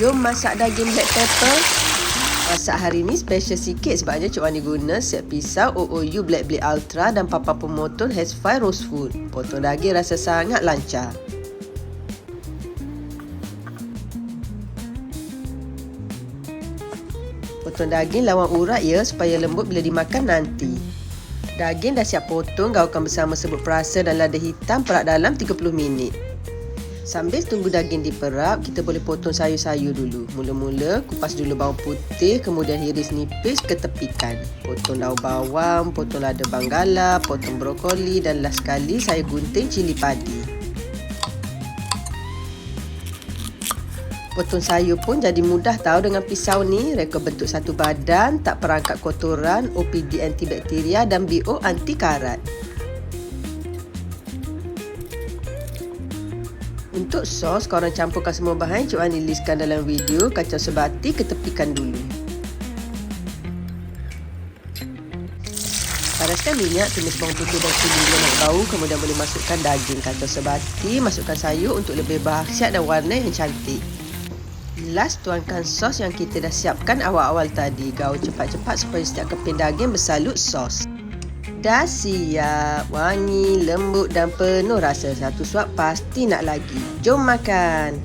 Jom masak daging black pepper. Masak hari ni special sikit sebabnya Cik Wani guna set pisau OOU Black Blade Ultra dan papan pemotong Has5 Rose Food. Potong daging rasa sangat lancar. Potong daging lawan urat ya supaya lembut bila dimakan nanti. Daging dah siap potong, gaulkan bersama serbuk perasa dan lada hitam, perak dalam 30 minit. Sambil tunggu daging diperap, kita boleh potong sayur-sayur dulu. Mula-mula kupas dulu bawang putih, kemudian iris nipis ketepikan. Potong daun bawang, potong lada banggala, potong brokoli dan last sekali saya gunting cili padi. Potong sayur pun jadi mudah tahu dengan pisau ni. Reka bentuk satu badan, tak perangkap kotoran, OPD antibakteria dan BO anti karat. Untuk sos, korang campurkan semua bahan Cik Wani listkan dalam video. Kacang sebati ketepikan dulu. Panaskan minyak, tumis bawang putih dan cili nak bau. Kemudian boleh masukkan daging, kacang sebati, masukkan sayur untuk lebih dahsyat dan warna yang cantik. Last, tuangkan sos yang kita dah siapkan awal-awal tadi. Gaul cepat-cepat supaya setiap keping daging bersalut sos. Dah siap, wangi, lembut dan penuh rasa. Satu suap pasti nak lagi. Jom makan!